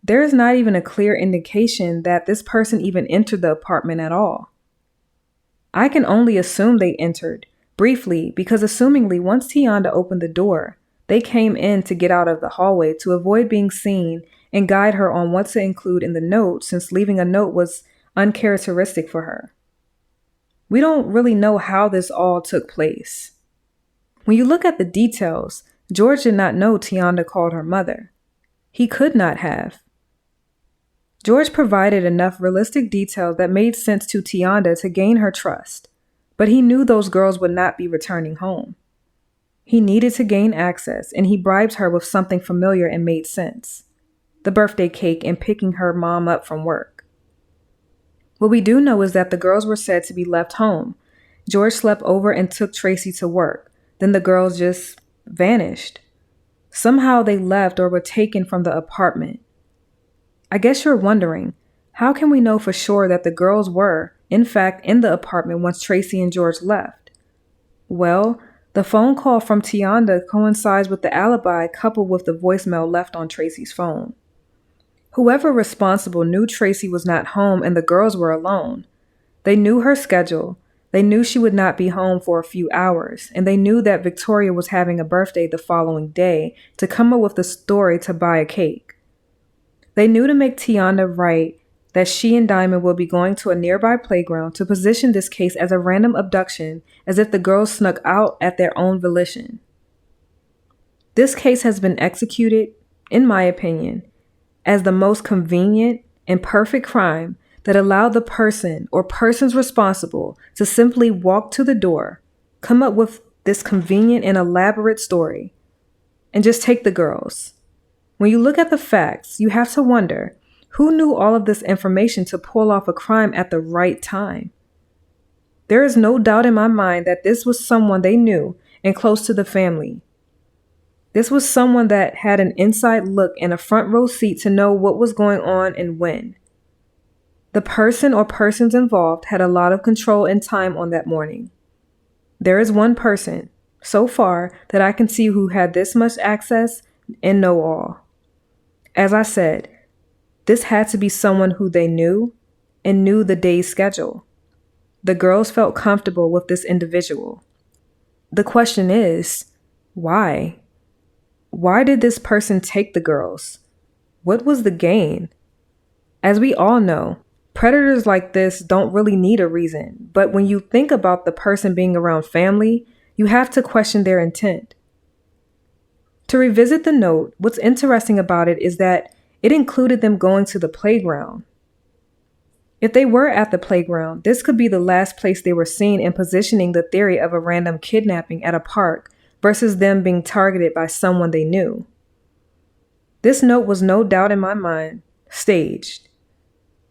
There is not even a clear indication that this person even entered the apartment at all. I can only assume they entered briefly because assumingly once Tionda opened the door, they came in to get out of the hallway to avoid being seen and guide her on what to include in the note since leaving a note was uncharacteristic for her. We don't really know how this all took place. When you look at the details, George did not know Tionda called her mother. He could not have. George provided enough realistic detail that made sense to Tionda to gain her trust, but he knew those girls would not be returning home. He needed to gain access, and he bribed her with something familiar and made sense. The birthday cake and picking her mom up from work. What we do know is that the girls were said to be left home. George slept over and took Tracey to work. Then the girls just vanished. Somehow they left or were taken from the apartment. I guess you're wondering, how can we know for sure that the girls were, in fact, in the apartment once Tracey and George left? Well, the phone call from Tionda coincides with the alibi coupled with the voicemail left on Tracey's phone. Whoever responsible knew Tracey was not home and the girls were alone. They knew her schedule. They knew she would not be home for a few hours, and they knew that Victoria was having a birthday the following day to come up with the story to buy a cake. They knew to make Tionda write that she and Jadyn will be going to a nearby playground to position this case as a random abduction as if the girls snuck out at their own volition. This case has been executed, in my opinion, as the most convenient and perfect crime that allowed the person or persons responsible to simply walk to the door, come up with this convenient and elaborate story, and just take the girls. When you look at the facts, you have to wonder, who knew all of this information to pull off a crime at the right time? There is no doubt in my mind that this was someone they knew and close to the family. This was someone that had an inside look and a front row seat to know what was going on and when. The person or persons involved had a lot of control and time on that morning. There is one person, so far, that I can see who had this much access and know all. As I said, this had to be someone who they knew and knew the day's schedule. The girls felt comfortable with this individual. The question is, why? Why did this person take the girls? What was the gain? As we all know, predators like this don't really need a reason, but when you think about the person being around family, you have to question their intent. To revisit the note, what's interesting about it is that it included them going to the playground. If they were at the playground, this could be the last place they were seen in positioning the theory of a random kidnapping at a park versus them being targeted by someone they knew. This note was no doubt in my mind staged.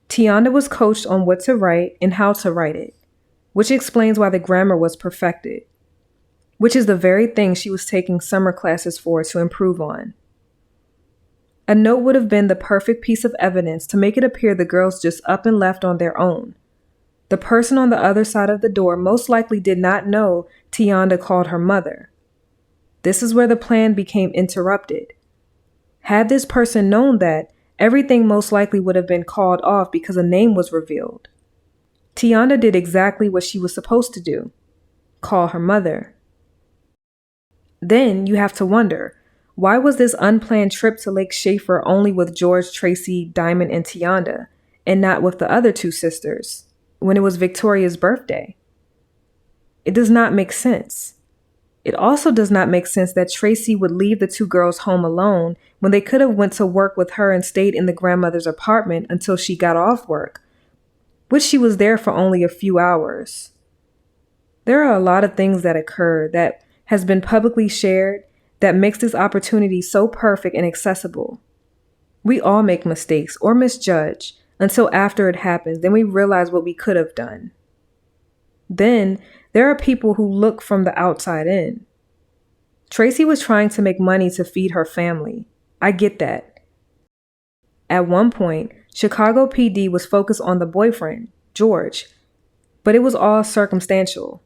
Tionda was coached on what to write and how to write it, which explains why the grammar was perfected, which is the very thing she was taking summer classes for to improve on. A note would have been the perfect piece of evidence to make it appear the girls just up and left on their own. The person on the other side of the door most likely did not know Tionda called her mother. This is where the plan became interrupted. Had this person known that, everything most likely would have been called off because a name was revealed. Tionda did exactly what she was supposed to do: call her mother. Then you have to wonder, why was this unplanned trip to Lake Schaefer only with George, Tracey, Diamond, and Tionda, and not with the other two sisters, when it was Victoria's birthday? It does not make sense. It also does not make sense that Tracey would leave the two girls home alone when they could have went to work with her and stayed in the grandmother's apartment until she got off work, which she was there for only a few hours. There are a lot of things that occur that has been publicly shared that makes this opportunity so perfect and accessible. We all make mistakes or misjudge until after it happens, then we realize what we could have done. Then there are people who look from the outside in. Tracey was trying to make money to feed her family. I get that. At one point, Chicago PD was focused on the boyfriend, George, but it was all circumstantial.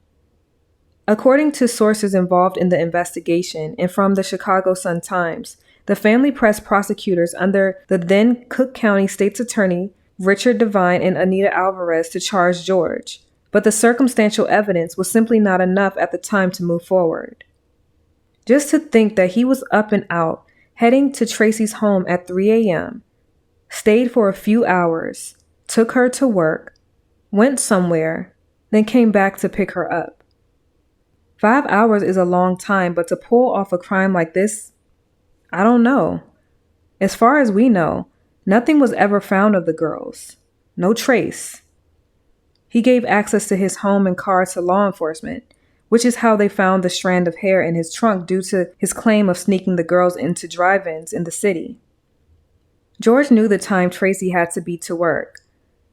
According to sources involved in the investigation and from the Chicago Sun-Times, the family pressed prosecutors under the then Cook County State's Attorney, Richard Devine and Anita Alvarez, to charge George, but the circumstantial evidence was simply not enough at the time to move forward. Just to think that he was up and out, heading to Tracey's home at 3 a.m., stayed for a few hours, took her to work, went somewhere, then came back to pick her up. 5 hours is a long time, but to pull off a crime like this, I don't know. As far as we know, nothing was ever found of the girls. No trace. He gave access to his home and car to law enforcement, which is how they found the strand of hair in his trunk due to his claim of sneaking the girls into drive-ins in the city. George knew the time Tracey had to be to work,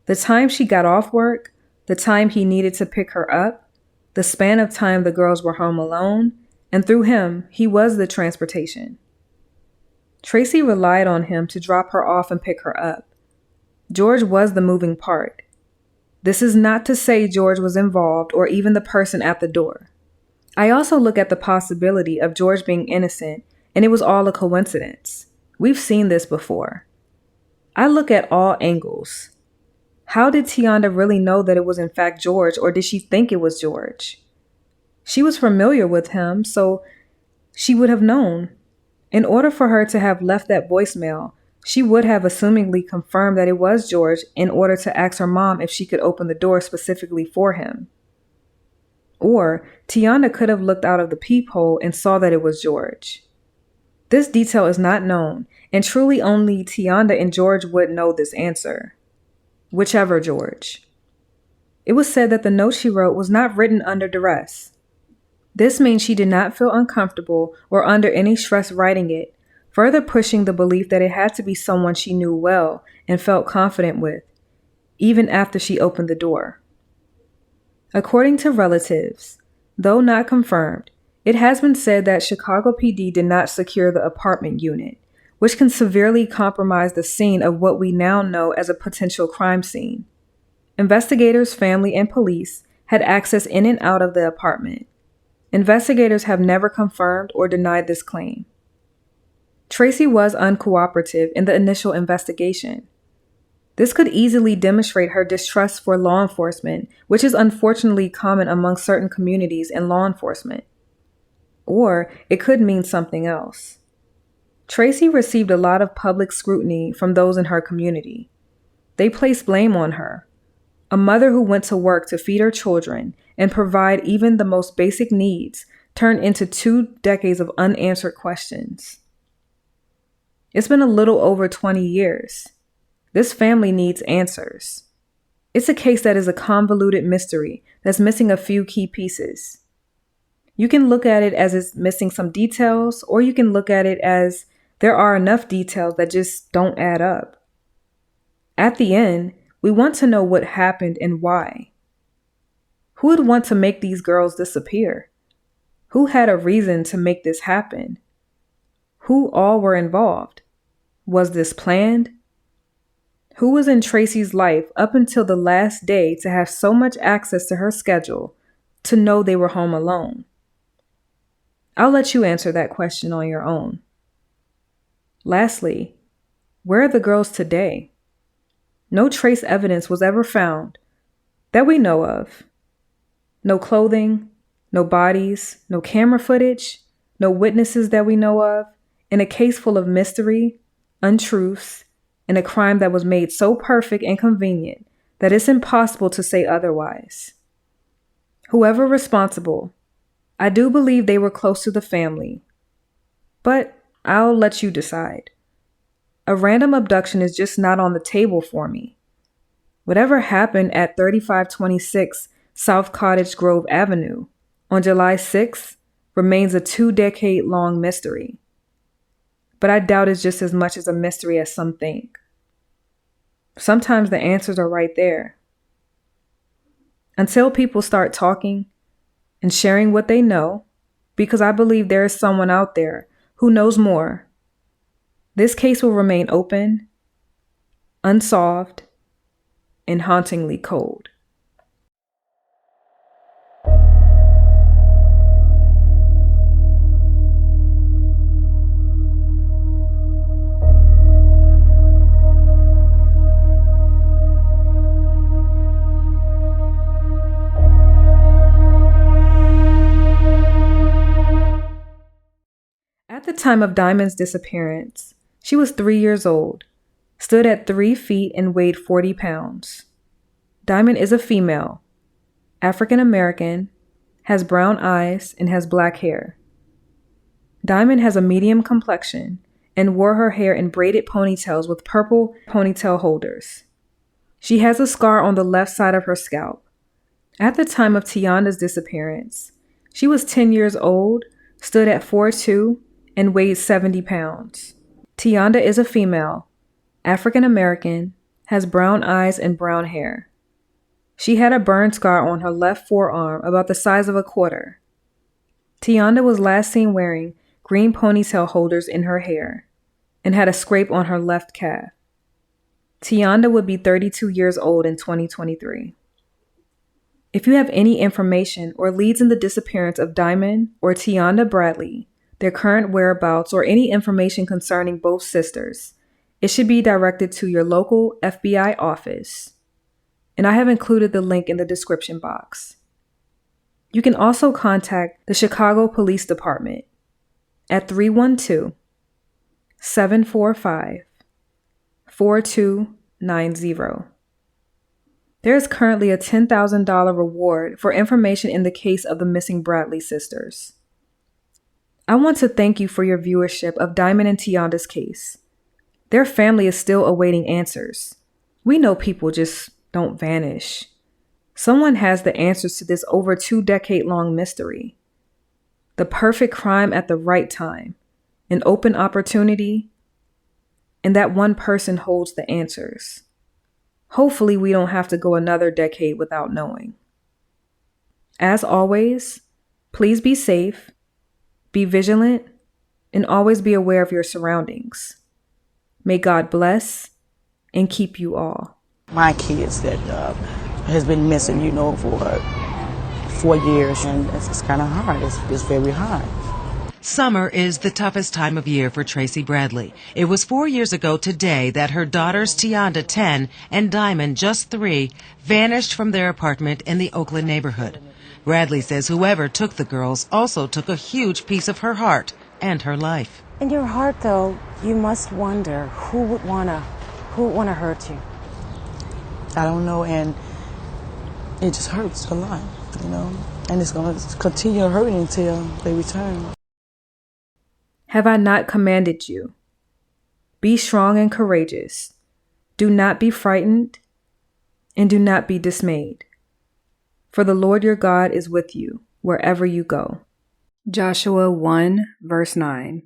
the time she got off work, the time he needed to pick her up, the span of time the girls were home alone, and through him, he was the transportation. Tracey relied on him to drop her off and pick her up. George was the moving part. This is not to say George was involved or even the person at the door. I also look at the possibility of George being innocent and it was all a coincidence. We've seen this before. I look at all angles. How did Tionda really know that it was in fact George, or did she think it was George? She was familiar with him, so she would have known. In order for her to have left that voicemail, she would have assumingly confirmed that it was George in order to ask her mom if she could open the door specifically for him. Or Tionda could have looked out of the peephole and saw that it was George. This detail is not known, and truly only Tionda and George would know this answer. Whichever George. It was said that the note she wrote was not written under duress. This means she did not feel uncomfortable or under any stress writing it, further pushing the belief that it had to be someone she knew well and felt confident with, even after she opened the door. According to relatives, though not confirmed, it has been said that Chicago PD did not secure the apartment unit, which can severely compromise the scene of what we now know as a potential crime scene. Investigators, family, and police had access in and out of the apartment. Investigators have never confirmed or denied this claim. Tracey was uncooperative in the initial investigation. This could easily demonstrate her distrust for law enforcement, which is unfortunately common among certain communities and law enforcement. Or it could mean something else. Tracey received a lot of public scrutiny from those in her community. They placed blame on her, a mother who went to work to feed her children and provide even the most basic needs, turned into 2 decades of unanswered questions. It's been a little over 20 years. This family needs answers. It's a case that is a convoluted mystery that's missing a few key pieces. You can look at it as it's missing some details, or you can look at it as there are enough details that just don't add up. At the end, We want to know what happened and why. Who would want to make these girls disappear? Who had a reason to make this happen? Who all were involved? Was this planned? Who was in Tracey's life up until the last day to have so much access to her schedule to know they were home alone? I'll let you answer that question on your own. Lastly, where are the girls today? No trace evidence was ever found that we know of. No clothing, no bodies, no camera footage, no witnesses that we know of, in a case full of mystery, untruths, and a crime that was made so perfect and convenient that it's impossible to say otherwise. Whoever responsible, I do believe they were close to the family, but I'll let you decide. A random abduction is just not on the table for me. Whatever happened at 3526 South Cottage Grove Avenue on July 6th remains a 2-decade-long mystery. But I doubt it's just as much as a mystery as some think. Sometimes the answers are right there. Until people start talking and sharing what they know, because I believe there is someone out there who knows more, this case will remain open, unsolved, and hauntingly cold. At the time of Diamond's disappearance, she was 3 years old, stood at 3 feet and weighed 40 pounds. Diamond is a female, African American, has brown eyes, and has black hair. Diamond has a medium complexion and wore her hair in braided ponytails with purple ponytail holders. She has a scar on the left side of her scalp. At the time of Tionda's disappearance, she was 10 years old, stood at 4'2", and weighed 70 pounds. Tionda is a female, African American, has brown eyes and brown hair. She had a burn scar on her left forearm about the size of a quarter. Tionda was last seen wearing green ponytail holders in her hair and had a scrape on her left calf. Tionda would be 32 years old in 2023. If you have any information or leads in the disappearance of Diamond or Tionda Bradley, their current whereabouts, or any information concerning both sisters, it should be directed to your local FBI office. And I have included the link in the description box. You can also contact the Chicago Police Department at 312-745-4290. There is currently a $10,000 reward for information in the case of the missing Bradley sisters. I want to thank you for your viewership of Diamond and Tionda's case. Their family is still awaiting answers. We know people just don't vanish. Someone has the answers to this over 2-decade-long mystery. The perfect crime at the right time, an open opportunity, and that one person holds the answers. Hopefully we don't have to go another decade without knowing. As always, please be safe, be vigilant, and always be aware of your surroundings. May God bless and keep you all. My kids that has been missing, for 4 years, and it's kind of hard. It's very hard. Summer is the toughest time of year for Tracey Bradley. It was 4 years ago today that her daughters Tionda, 10, and Diamond, just 3, vanished from their apartment in the Oakland neighborhood. Bradley says whoever took the girls also took a huge piece of her heart and her life. In your heart, though, you must wonder who would wanna hurt you. I don't know, and it just hurts a lot, and it's going to continue hurting until they return. Have I not commanded you? Be strong and courageous. Do not be frightened, and do not be dismayed. For the Lord your God is with you wherever you go. Joshua 1, verse 9.